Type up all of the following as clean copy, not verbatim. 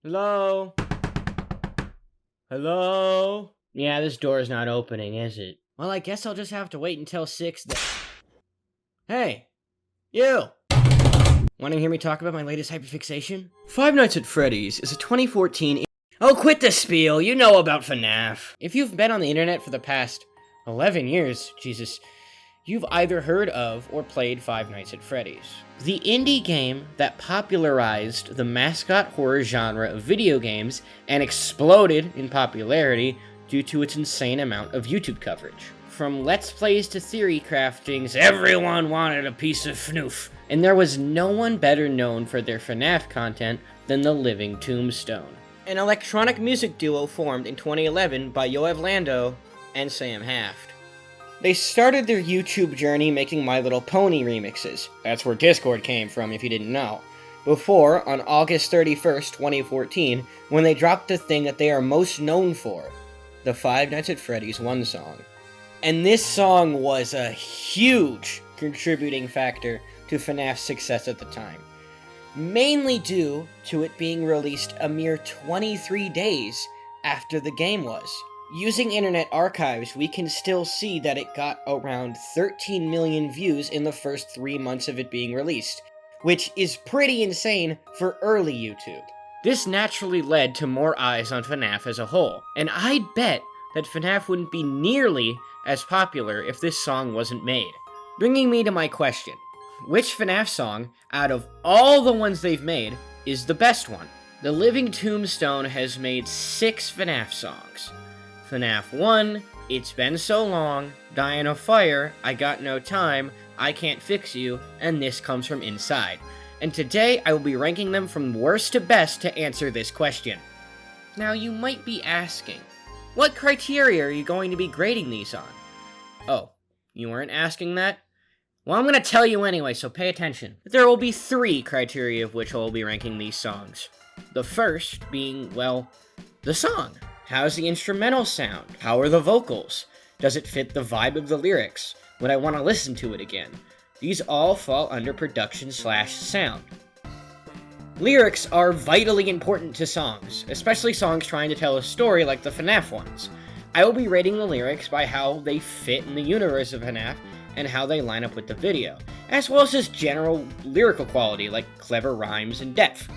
Hello? Hello? Yeah, this door's not opening, is it? Well, I guess I'll just have to wait until 6 Hey! You! Want to hear me talk about my latest hyperfixation? Five Nights at Freddy's is a 2014... Oh, quit the spiel! You know about FNAF! If you've been on the internet for the past 11 years, Jesus, you've either heard of or played Five Nights at Freddy's. The indie game that popularized the mascot horror genre of video games and exploded in popularity due to its insane amount of YouTube coverage. From Let's Plays to theory craftings, everyone wanted a piece of FNUF, and there was no one better known for their FNAF content than the Living Tombstone, an electronic music duo formed in 2011 by Yoav Lando and Sam Haft. They started their YouTube journey making My Little Pony remixes. That's where Discord came from, if you didn't know. Before, on August 31st, 2014, when they dropped the thing that they are most known for, the Five Nights at Freddy's 1 song. And this song was a huge contributing factor to FNAF's success at the time, mainly due to it being released a mere 23 days after the game was. Using internet archives, we can still see that it got around 13 million views in the first 3 months of it being released, which is pretty insane for early YouTube. This naturally led to more eyes on FNAF as a whole, and I'd bet that FNAF wouldn't be nearly as popular if this song wasn't made. Bringing me to my question, which FNAF song, out of all the ones they've made, is the best one? The Living Tombstone has made 6 FNAF songs. FNAF 1, It's Been So Long, Die in a Fire, I Got No Time, I Can't Fix You, and This Comes From Inside. And today I will be ranking them from worst to best to answer this question. Now you might be asking, what criteria are you going to be grading these on? Oh, you weren't asking that? Well, I'm going to tell you anyway, so pay attention. There will be 3 criteria of which I will be ranking these songs. The first being, well, the song. How's the instrumental sound? How are the vocals? Does it fit the vibe of the lyrics? Would I want to listen to it again? These all fall under production/sound. Lyrics are vitally important to songs, especially songs trying to tell a story like the FNAF ones. I will be rating the lyrics by how they fit in the universe of FNAF and how they line up with the video, as well as just general lyrical quality like clever rhymes and depth.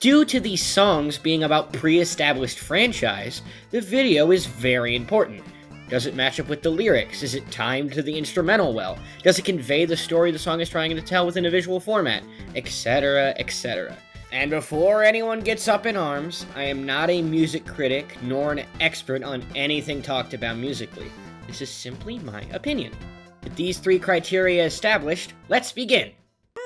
Due to these songs being about pre-established franchise, the video is very important. Does it match up with the lyrics? Is it timed to the instrumental well? Does it convey the story the song is trying to tell within a visual format? Etc, etc. And before anyone gets up in arms, I am not a music critic nor an expert on anything talked about musically. This is simply my opinion. With these 3 criteria established, let's begin.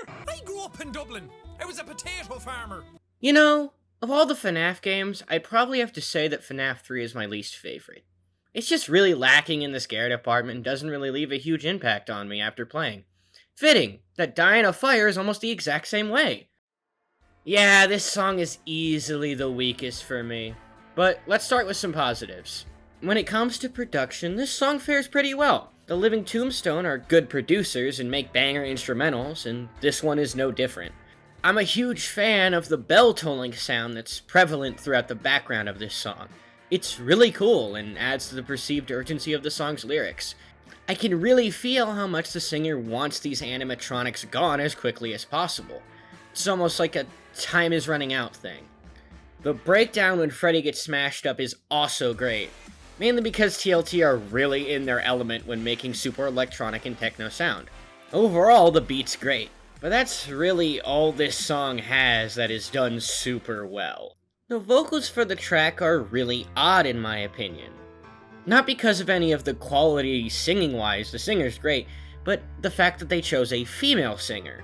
I grew up in Dublin. I was a potato farmer. You know, of all the FNAF games, I'd probably have to say that FNAF 3 is my least favorite. It's just really lacking in the scare department and doesn't really leave a huge impact on me after playing. Fitting that Die in a Fire is almost the exact same way. Yeah, this song is easily the weakest for me. But let's start with some positives. When it comes to production, this song fares pretty well. The Living Tombstone are good producers and make banger instrumentals, and this one is no different. I'm a huge fan of the bell tolling sound that's prevalent throughout the background of this song. It's really cool and adds to the perceived urgency of the song's lyrics. I can really feel how much the singer wants these animatronics gone as quickly as possible. It's almost like a time is running out thing. The breakdown when Freddy gets smashed up is also great, mainly because TLT are really in their element when making super electronic and techno sound. Overall, the beat's great. But that's really all this song has that is done super well. The vocals for the track are really odd in my opinion. Not because of any of the quality singing-wise, the singer's great, but the fact that they chose a female singer,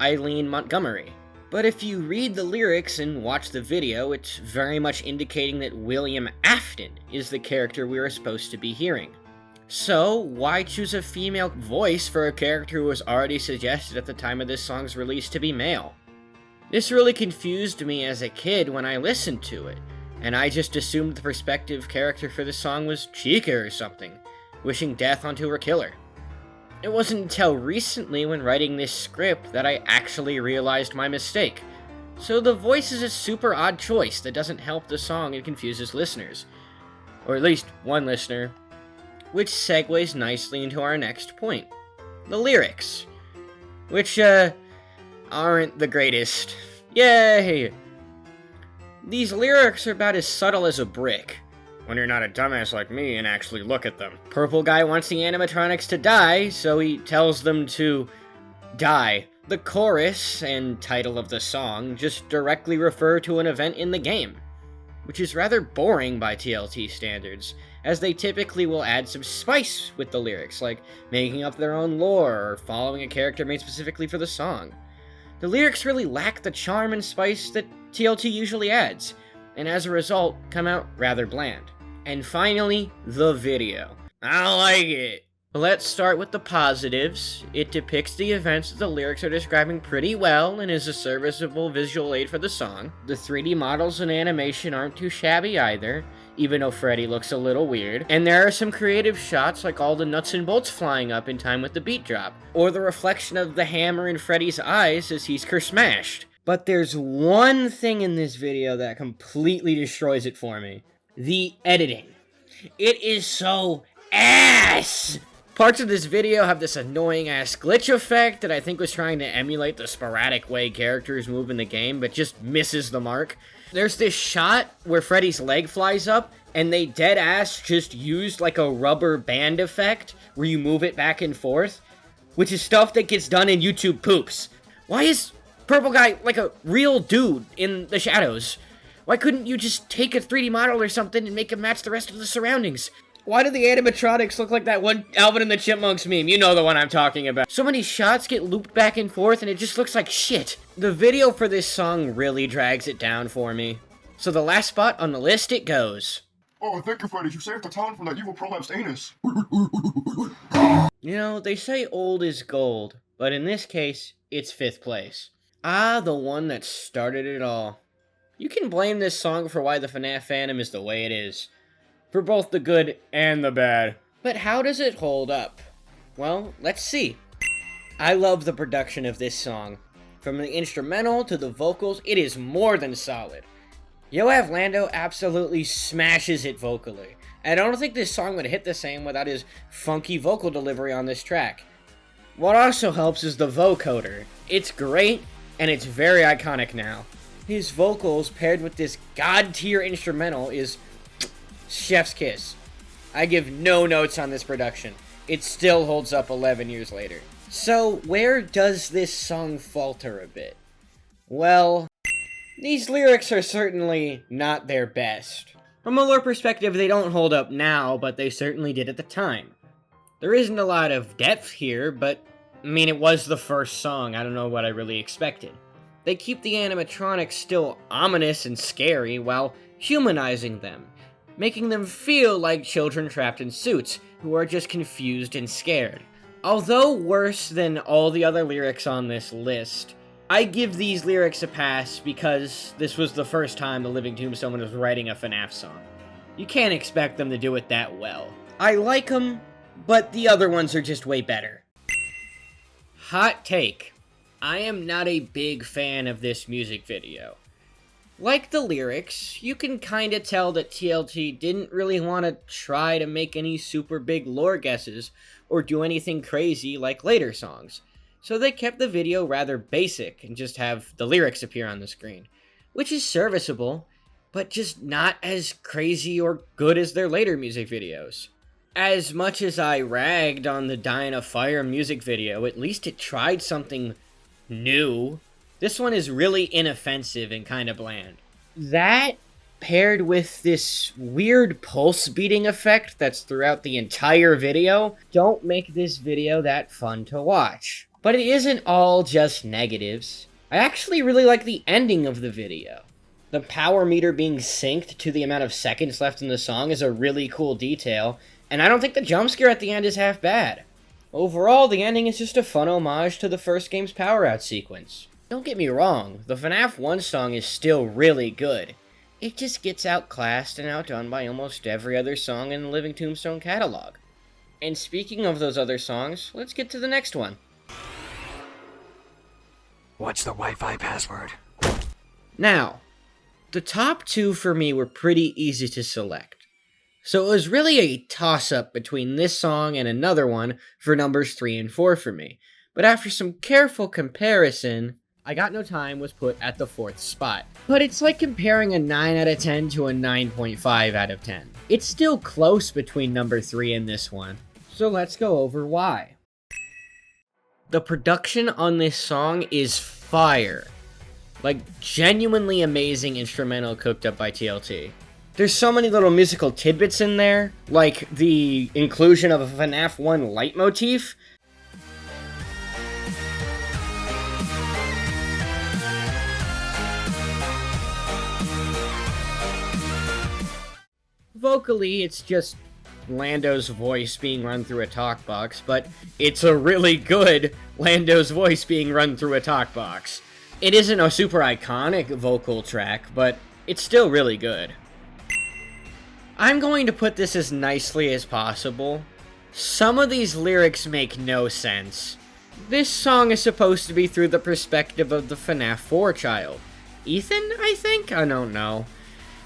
Eileen Montgomery. But if you read the lyrics and watch the video, it's very much indicating that William Afton is the character we are supposed to be hearing. So, why choose a female voice for a character who was already suggested at the time of this song's release to be male? This really confused me as a kid when I listened to it, and I just assumed the prospective character for the song was Chica or something, wishing death onto her killer. It wasn't until recently when writing this script that I actually realized my mistake. So the voice is a super odd choice that doesn't help the song and confuses listeners. Or at least one listener. Which segues nicely into our next point. The lyrics. Which, aren't the greatest. Yay! These lyrics are about as subtle as a brick. When you're not a dumbass like me and actually look at them. Purple guy wants the animatronics to die, so he tells them to die. The chorus and title of the song just directly refer to an event in the game, which is rather boring by TLT standards, as they typically will add some spice with the lyrics, like making up their own lore or following a character made specifically for the song. The lyrics really lack the charm and spice that TLT usually adds, and as a result, come out rather bland. And finally, the video. I don't like it. Let's start with the positives. It depicts the events that the lyrics are describing pretty well and is a serviceable visual aid for the song. The 3D models and animation aren't too shabby either, even though Freddy looks a little weird. And there are some creative shots like all the nuts and bolts flying up in time with the beat drop, or the reflection of the hammer in Freddy's eyes as he's smashed. But there's one thing in this video that completely destroys it for me. The editing. It is so ass! Parts of this video have this annoying ass glitch effect that I think was trying to emulate the sporadic way characters move in the game, but just misses the mark. There's this shot where Freddy's leg flies up, and they dead ass just used like a rubber band effect, where you move it back and forth, which is stuff that gets done in YouTube poops. Why is Purple Guy like a real dude in the shadows? Why couldn't you just take a 3D model or something and make it match the rest of the surroundings? Why do the animatronics look like that one Alvin and the Chipmunks meme? You know the one I'm talking about. So many shots get looped back and forth and it just looks like shit. The video for this song really drags it down for me. So the last spot on the list it goes. Oh, thank you, Freddy. You saved the town from that evil prolapsed anus. You know, they say old is gold, but in this case, it's 5th place. Ah, the one that started it all. You can blame this song for why the FNAF fandom is the way it is. For both the good and the bad. But how does it hold up? Well, let's see. I love the production of this song. From the instrumental to the vocals, it is more than solid. Yoav Lando absolutely smashes it vocally. And I don't think this song would hit the same without his funky vocal delivery on this track. What also helps is the vocoder. It's great, and it's very iconic now. His vocals paired with this god-tier instrumental is chef's kiss. I give no notes on this production. It still holds up 11 years later. So, where does this song falter a bit? Well, these lyrics are certainly not their best. From a lore perspective, they don't hold up now, but they certainly did at the time. There isn't a lot of depth here, but, I mean, it was the first song. I don't know what I really expected. They keep the animatronics still ominous and scary while humanizing them, making them feel like children trapped in suits who are just confused and scared. Although worse than all the other lyrics on this list, I give these lyrics a pass because this was the first time the Living Tombstone was writing a FNAF song. You can't expect them to do it that well. I like them, but the other ones are just way better. Hot take. I am not a big fan of this music video. Like the lyrics, you can kinda tell that TLT didn't really want to try to make any super big lore guesses or do anything crazy like later songs, so they kept the video rather basic and just have the lyrics appear on the screen, which is serviceable, but just not as crazy or good as their later music videos. As much as I ragged on the Die in a Fire music video, at least it tried something new. This one is really inoffensive and kind of bland. That, paired with this weird pulse beating effect that's throughout the entire video, don't make this video that fun to watch. But it isn't all just negatives. I actually really like the ending of the video. The power meter being synced to the amount of seconds left in the song is a really cool detail, and I don't think the jump scare at the end is half bad. Overall, the ending is just a fun homage to the first game's power-out sequence. Don't get me wrong, the FNAF 1 song is still really good. It just gets outclassed and outdone by almost every other song in the Living Tombstone catalog. And speaking of those other songs, let's get to the next one. What's the Wi-Fi password? Now, the top two for me were pretty easy to select. So it was really a toss-up between this song and another one for numbers 3 and 4 for me. But after some careful comparison, I Got No Time was put at the 4th spot. But it's like comparing a 9 out of 10 to a 9.5 out of 10. It's still close between number 3 and this one. So let's go over why. The production on this song is fire. Like, genuinely amazing instrumental cooked up by TLT. There's so many little musical tidbits in there, like the inclusion of a FNAF 1 leitmotif. Vocally, it's just Lando's voice being run through a talk box, but it's a really good Lando's voice being run through a talk box. It isn't a super iconic vocal track, but it's still really good. I'm going to put this as nicely as possible. Some of these lyrics make no sense. This song is supposed to be through the perspective of the FNAF 4 child. Ethan, I think? I don't know.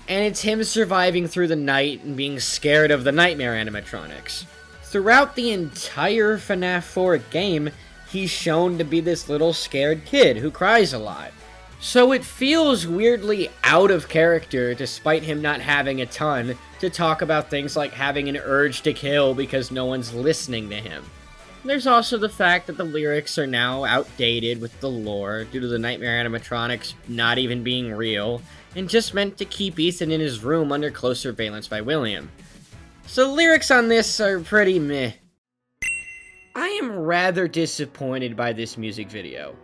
And it's him surviving through the night and being scared of the nightmare animatronics. Throughout the entire FNAF 4 game, he's shown to be this little scared kid who cries a lot. So it feels weirdly out of character despite him not having a ton to talk about things like having an urge to kill because no one's listening to him. There's also the fact that the lyrics are now outdated with the lore due to the nightmare animatronics not even being real and just meant to keep Ethan in his room under close surveillance by William. So lyrics on this are pretty meh. I am rather disappointed by this music video.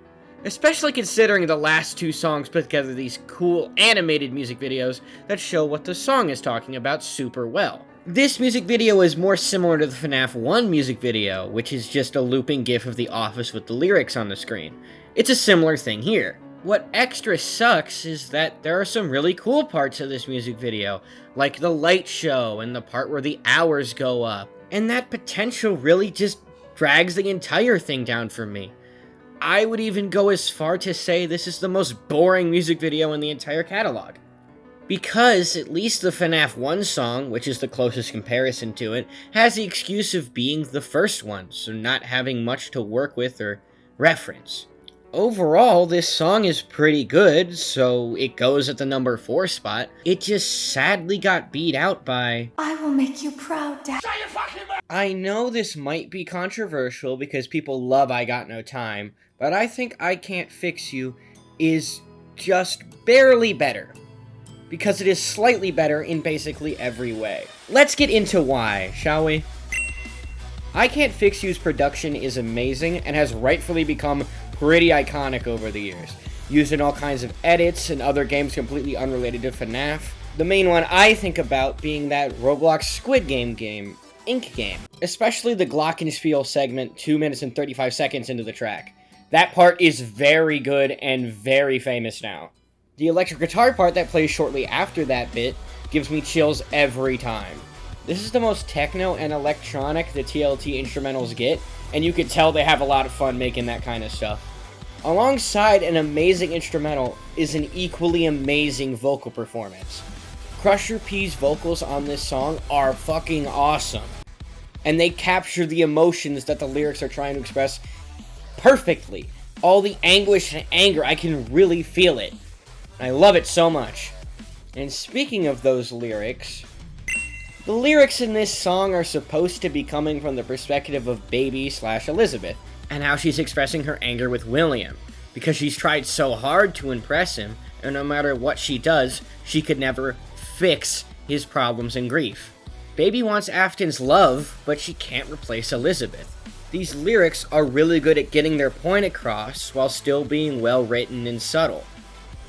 Especially considering the last two songs put together these cool animated music videos that show what the song is talking about super well. This music video is more similar to the FNAF 1 music video, which is just a looping gif of The Office with the lyrics on the screen. It's a similar thing here. What extra sucks is that there are some really cool parts of this music video, like the light show and the part where the hours go up, and that potential really just drags the entire thing down for me. I would even go as far to say this is the most boring music video in the entire catalog. Because at least the FNAF 1 song, which is the closest comparison to it, has the excuse of being the first one, so not having much to work with or reference. Overall, this song is pretty good, so it goes at the number 4 spot. It just sadly got beat out by I Will Make You Proud, Dad. I know this might be controversial because people love I Got No Time, but I think I Can't Fix You is just barely better. Because it is slightly better in basically every way. Let's get into why, shall we? I Can't Fix You's production is amazing and has rightfully become pretty iconic over the years, used in all kinds of edits and other games completely unrelated to FNAF. The main one I think about being that Roblox Squid Game Ink game, especially the Glockenspiel segment 2 minutes and 35 seconds into the track. That part is very good and very famous now. The electric guitar part that plays shortly after that bit gives me chills every time. This is the most techno and electronic the TLT instrumentals get, and you could tell they have a lot of fun making that kind of stuff. Alongside an amazing instrumental is an equally amazing vocal performance. Crusher P's vocals on this song are fucking awesome, and they capture the emotions that the lyrics are trying to express perfectly. All the anguish and anger, I can really feel it. I love it so much. And speaking of those lyrics, the lyrics in this song are supposed to be coming from the perspective of Baby/Elizabeth, and how she's expressing her anger with William, because she's tried so hard to impress him, and no matter what she does, she could never fix his problems and grief. Baby wants Afton's love, but she can't replace Elizabeth. These lyrics are really good at getting their point across while still being well written and subtle.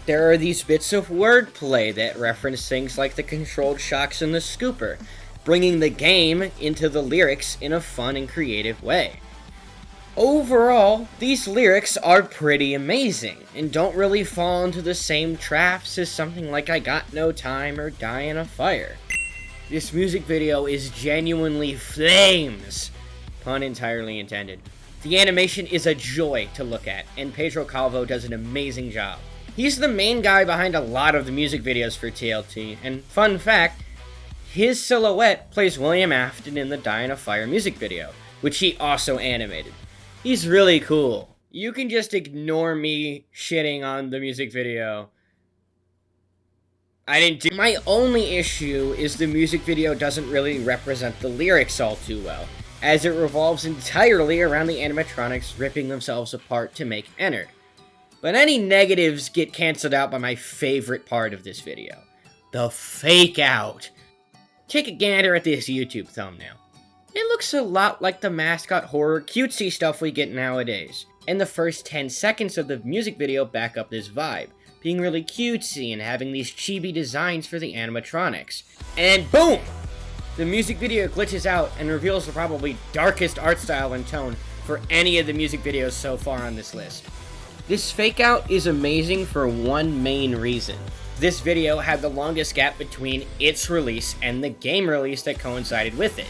There are these bits of wordplay that reference things like the controlled shocks and the scooper, bringing the game into the lyrics in a fun and creative way. Overall, these lyrics are pretty amazing, and don't really fall into the same traps as something like I Got No Time or Die in a Fire. This music video is genuinely flames, pun entirely intended. The animation is a joy to look at, and Pedro Calvo does an amazing job. He's the main guy behind a lot of the music videos for TLT, and fun fact, his silhouette plays William Afton in the Die in a Fire music video, which he also animated. He's really cool. You can just ignore me shitting on the music video. I didn't do. My only issue is the music video doesn't really represent the lyrics all too well, as it revolves entirely around the animatronics ripping themselves apart to make Ennard. But any negatives get cancelled out by my favorite part of this video, the fake out. Take a gander at this YouTube thumbnail. It looks a lot like the mascot horror cutesy stuff we get nowadays, and the first 10 seconds of the music video back up this vibe, being really cutesy and having these chibi designs for the animatronics. And boom! The music video glitches out and reveals the probably darkest art style and tone for any of the music videos so far on this list. This fake out is amazing for one main reason. This video had the longest gap between its release and the game release that coincided with it.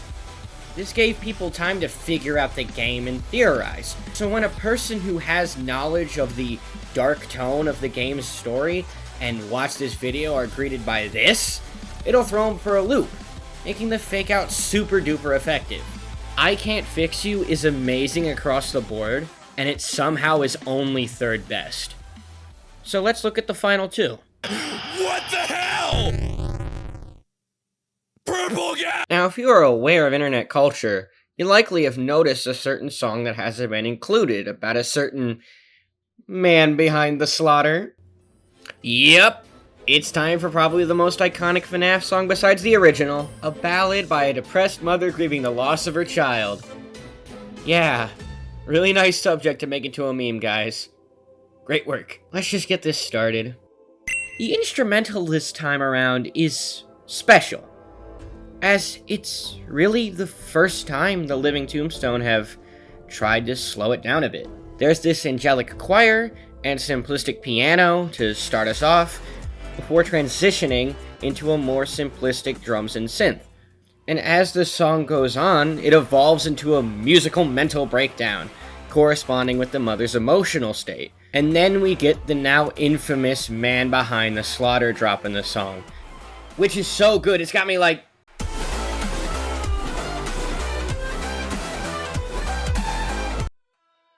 This gave people time to figure out the game and theorize. So when a person who has knowledge of the dark tone of the game's story and watch this video are greeted by this, it'll throw them for a loop, making the fake out super duper effective. I Can't Fix You is amazing across the board, and it somehow is only third best. So let's look at the final two. What the hell? Purple guy! Now, if you are aware of internet culture, you likely have noticed a certain song that hasn't been included about a certain man behind the slaughter. Yep, it's time for probably the most iconic FNAF song besides the original, a ballad by a depressed mother grieving the loss of her child. Yeah, really nice subject to make into a meme, guys. Great work. Let's just get this started. The instrumental this time around is special, as it's really the first time the Living Tombstone have tried to slow it down a bit. There's this angelic choir and simplistic piano to start us off, before transitioning into a more simplistic drums and synth. And as the song goes on, it evolves into a musical mental breakdown, corresponding with the mother's emotional state. And then we get the now infamous man behind the slaughter drop in the song, which is so good, it's got me like...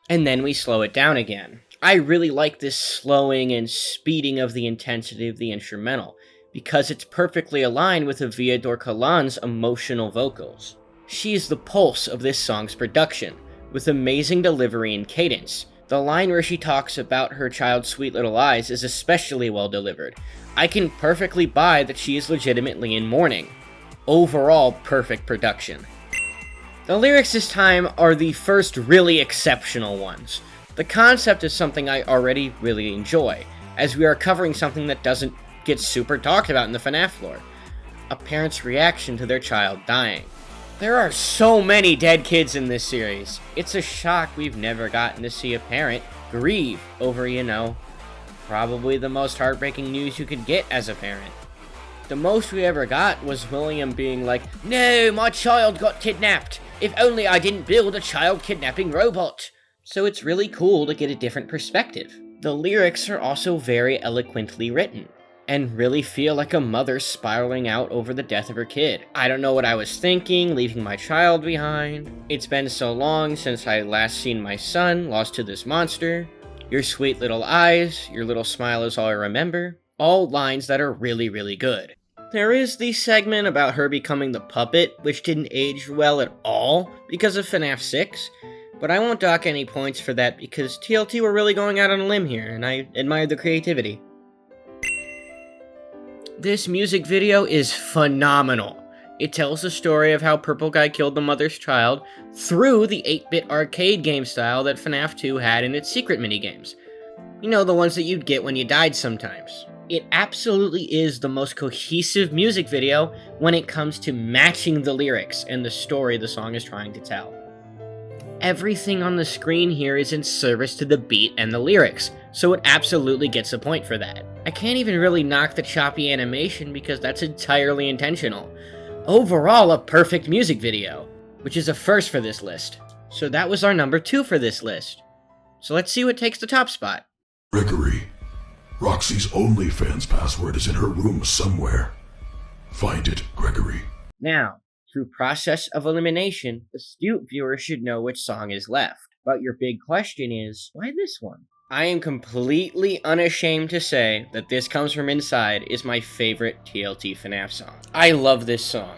And then we slow it down again. I really like this slowing and speeding of the intensity of the instrumental, because it's perfectly aligned with Avia Dorkalan's emotional vocals. She is the pulse of this song's production, with amazing delivery and cadence. The line where she talks about her child's sweet little eyes is especially well delivered. I can perfectly buy that she is legitimately in mourning. Overall, perfect production. The lyrics this time are the first really exceptional ones. The concept is something I already really enjoy, as we are covering something that doesn't get super talked about in the FNAF lore. A parent's reaction to their child dying. There are so many dead kids in this series. It's a shock we've never gotten to see a parent grieve over, probably the most heartbreaking news you could get as a parent. The most we ever got was William being like, "No, my child got kidnapped. If only I didn't build a child kidnapping robot." So it's really cool to get a different perspective. The lyrics are also very eloquently written, and really feel like a mother spiraling out over the death of her kid. I don't know what I was thinking, leaving my child behind. It's been so long since I last seen my son, lost to this monster. Your sweet little eyes, your little smile is all I remember. All lines that are really, really good. There is the segment about her becoming the puppet, which didn't age well at all because of FNAF 6, but I won't dock any points for that because TLT were really going out on a limb here, and I admired the creativity. This music video is phenomenal. It tells the story of how Purple Guy killed the mother's child through the 8-bit arcade game style that FNAF 2 had in its secret minigames. You know, the ones that you'd get when you died sometimes. It absolutely is the most cohesive music video when it comes to matching the lyrics and the story the song is trying to tell. Everything on the screen here is in service to the beat and the lyrics, so it absolutely gets a point for that. I can't even really knock the choppy animation because that's entirely intentional. Overall, a perfect music video, which is a first for this list. So that was our number 2 for this list. So let's see what takes the top spot. Gregory, Roxy's OnlyFans password is in her room somewhere. Find it, Gregory. Now, through process of elimination, astute viewers should know which song is left. But your big question is, why this one? I am completely unashamed to say that This Comes From Inside is my favorite TLT FNAF song. I love this song.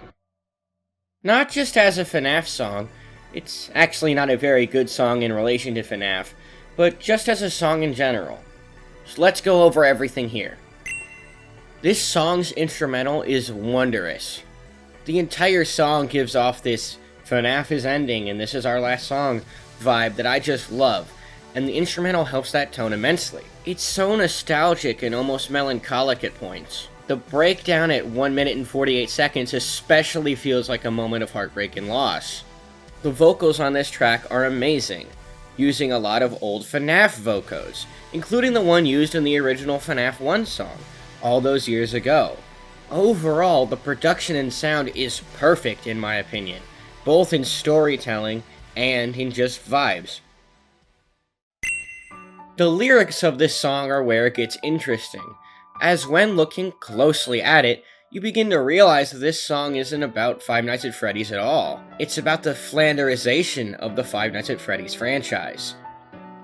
Not just as a FNAF song, it's actually not a very good song in relation to FNAF, but just as a song in general. So let's go over everything here. This song's instrumental is wondrous. The entire song gives off this FNAF is ending and this is our last song vibe that I just love, and the instrumental helps that tone immensely. It's so nostalgic and almost melancholic at points. The breakdown at 1 minute and 48 seconds especially feels like a moment of heartbreak and loss. The vocals on this track are amazing, using a lot of old FNAF vocals, including the one used in the original FNAF 1 song, all those years ago. Overall, the production and sound is perfect in my opinion, both in storytelling and in just vibes. The lyrics of this song are where it gets interesting, as when looking closely at it, you begin to realize that this song isn't about Five Nights at Freddy's at all. It's about the Flanderization of the Five Nights at Freddy's franchise.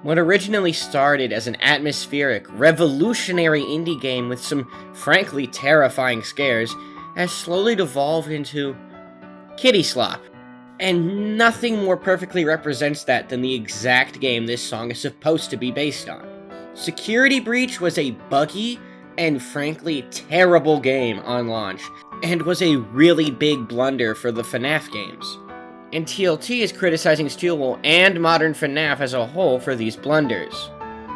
What originally started as an atmospheric, revolutionary indie game with some frankly terrifying scares has slowly devolved into kitty slop. And nothing more perfectly represents that than the exact game this song is supposed to be based on. Security Breach was a buggy and frankly terrible game on launch, and was a really big blunder for the FNAF games. And TLT is criticizing Steelwool and modern FNAF as a whole for these blunders.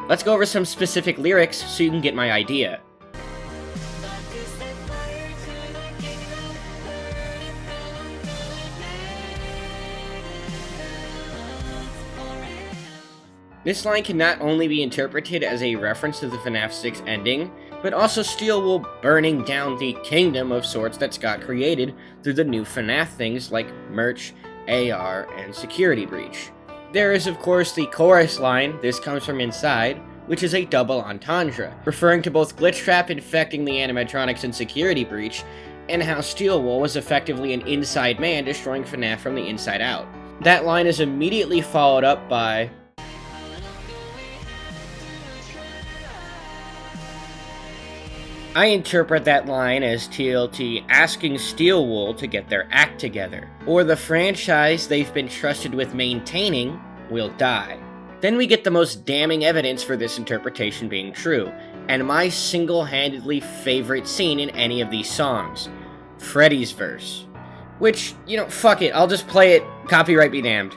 Let's go over some specific lyrics so you can get my idea. This line can not only be interpreted as a reference to the FNAF 6 ending, but also Steelwool burning down the kingdom of sorts that Scott created through the new FNAF things like merch, AR, and Security Breach. There is of course the chorus line, This Comes From Inside, which is a double entendre, referring to both Glitch Trap infecting the animatronics in Security Breach, and how Steelwool was effectively an inside man destroying FNAF from the inside out. That line is immediately followed up by I interpret that line as TLT asking Steelwool to get their act together, or the franchise they've been trusted with maintaining will die. Then we get the most damning evidence for this interpretation being true, and my single-handedly favorite scene in any of these songs, Freddy's verse. Which, fuck it, I'll just play it, copyright be damned.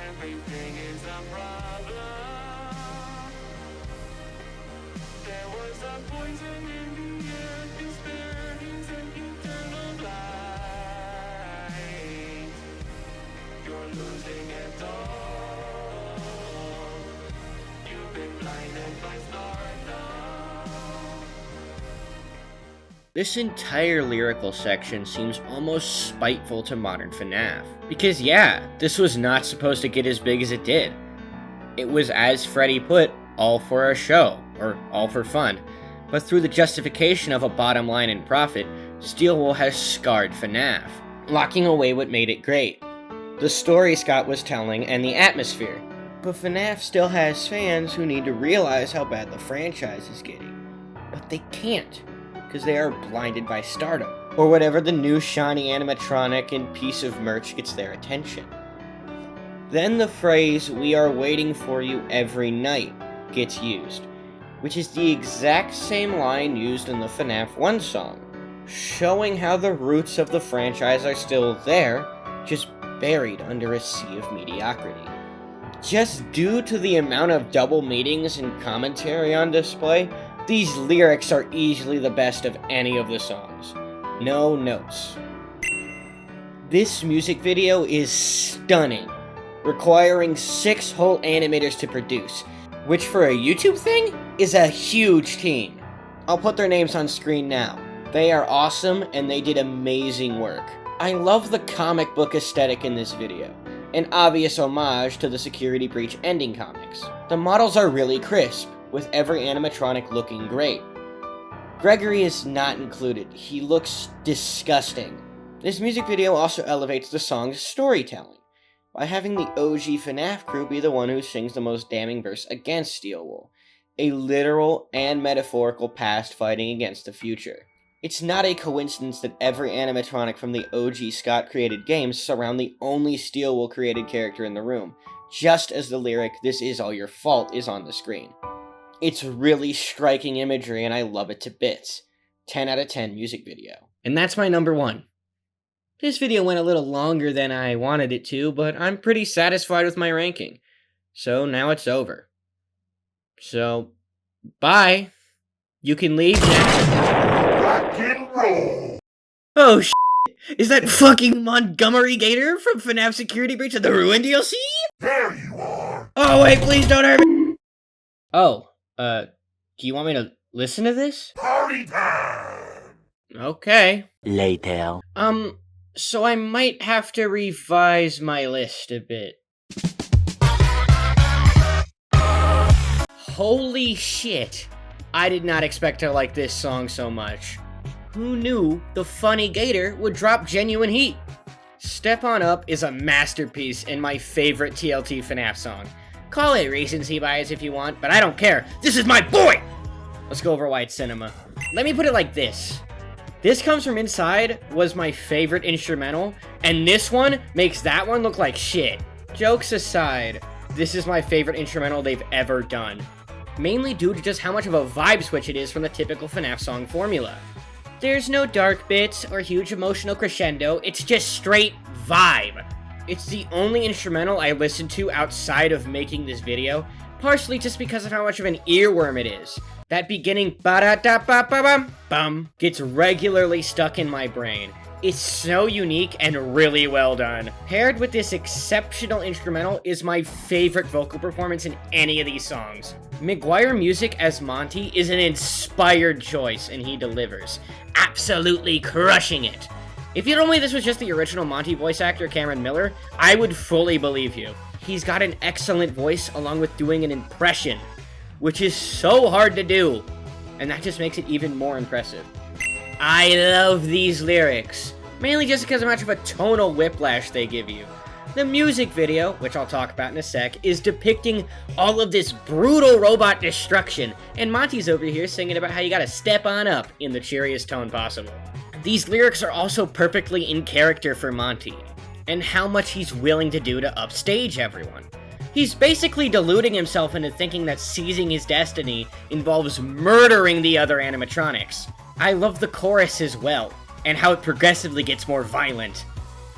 Everything is a problem. There was a poison in the air, despair is an eternal light. You're losing it all. You've been blinded by stardom. This entire lyrical section seems almost spiteful to modern FNAF. Because yeah, this was not supposed to get as big as it did. It was, as Freddy put, all for a show, or all for fun. But through the justification of a bottom line and profit, Steelwool has scarred FNAF, locking away what made it great. The story Scott was telling and the atmosphere. But FNAF still has fans who need to realize how bad the franchise is getting. But they can't, because they are blinded by stardom, or whatever the new shiny animatronic and piece of merch gets their attention. Then the phrase, "We are waiting for you every night," gets used, which is the exact same line used in the FNAF 1 song, showing how the roots of the franchise are still there, just buried under a sea of mediocrity. Just due to the amount of double meanings and commentary on display, these lyrics are easily the best of any of the songs. No notes. This music video is stunning, requiring 6 whole animators to produce, which for a YouTube thing is a huge team. I'll put their names on screen now. They are awesome and they did amazing work. I love the comic book aesthetic in this video, an obvious homage to the Security Breach ending comics. The models are really crisp, with every animatronic looking great. Gregory is not included. He looks disgusting. This music video also elevates the song's storytelling, by having the OG FNAF crew be the one who sings the most damning verse against Steelwool, a literal and metaphorical past fighting against the future. It's not a coincidence that every animatronic from the OG Scott-created games surround the only Steelwool-created character in the room, just as the lyric, "This is all your fault," is on the screen. It's really striking imagery and I love it to bits. 10 out of 10 music video. And that's my number 1. This video went a little longer than I wanted it to, but I'm pretty satisfied with my ranking. So now it's over. So, bye. You can leave now. Rock and roll! Oh shit! Is that fucking Montgomery Gator from FNAF Security Breach of the Ruin DLC? There you are! Oh wait, please don't hurt me! Oh, do you want me to listen to this? Party time! Okay. Later. So I might have to revise my list a bit. Holy shit! I did not expect to like this song so much. Who knew the funny gator would drop genuine heat? Step On Up is a masterpiece and my favorite TLT FNAF song. Call it recency bias if you want, but I don't care. This is my boy! Let's go over why it's cinema. Let me put it like this. This Comes From Inside was my favorite instrumental, and this one makes that one look like shit. Jokes aside, this is my favorite instrumental they've ever done. Mainly due to just how much of a vibe switch it is from the typical FNAF song formula. There's no dark bits or huge emotional crescendo, it's just straight vibe. It's the only instrumental I listened to outside of making this video, partially just because of how much of an earworm it is. That beginning ba-da-da-ba-ba-bum-bum gets regularly stuck in my brain. It's so unique and really well done. Paired with this exceptional instrumental is my favorite vocal performance in any of these songs. McGuire Music as Monty is an inspired choice, and he delivers. Absolutely crushing it. If you told me this was just the original Monty voice actor, Cameron Miller, I would fully believe you. He's got an excellent voice along with doing an impression, which is so hard to do, and that just makes it even more impressive. I love these lyrics, mainly just because of how much of a tonal whiplash they give you. The music video, which I'll talk about in a sec, is depicting all of this brutal robot destruction, and Monty's over here singing about how you gotta step on up in the cheeriest tone possible. These lyrics are also perfectly in character for Monty, and how much he's willing to do to upstage everyone. He's basically deluding himself into thinking that seizing his destiny involves murdering the other animatronics. I love the chorus as well, and how it progressively gets more violent,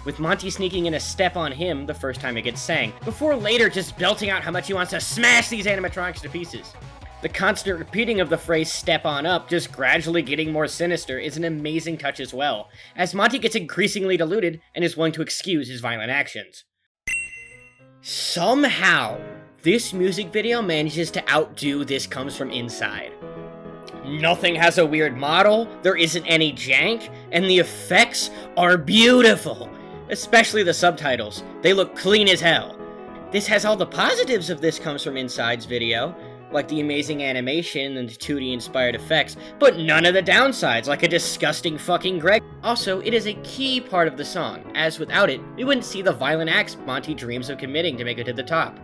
with Monty sneaking in a step on him the first time it gets sang, before later just belting out how much he wants to smash these animatronics to pieces. The constant repeating of the phrase "step on up," just gradually getting more sinister, is an amazing touch as well, as Monty gets increasingly deluded and is willing to excuse his violent actions. Somehow, this music video manages to outdo This Comes From Inside. Nothing has a weird model, there isn't any jank, and the effects are beautiful. Especially the subtitles. They look clean as hell. This has all the positives of This Comes From Inside's video, like the amazing animation and the 2D-inspired effects, but none of the downsides, like a disgusting fucking Greg. Also, it is a key part of the song, as without it, we wouldn't see the violent acts Monty dreams of committing to make it to the top.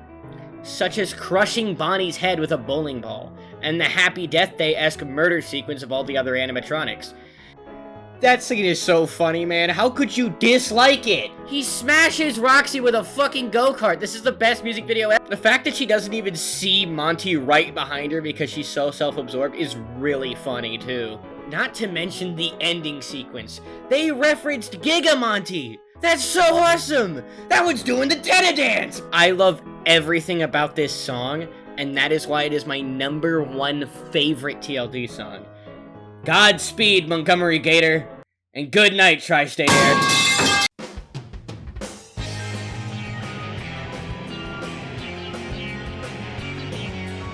Such as crushing Bonnie's head with a bowling ball, and the Happy Death Day-esque murder sequence of all the other animatronics. That scene is so funny, man. How could you dislike it? He smashes Roxy with a fucking go-kart. This is the best music video ever. The fact that she doesn't even see Monty right behind her because she's so self-absorbed is really funny, too. Not to mention the ending sequence. They referenced Giga Monty. That's so awesome! That one's doing the Tena dance! I love everything about this song, and that is why it is my #1 favorite TLD song. Godspeed, Montgomery Gator, and good night, Tri-State Air.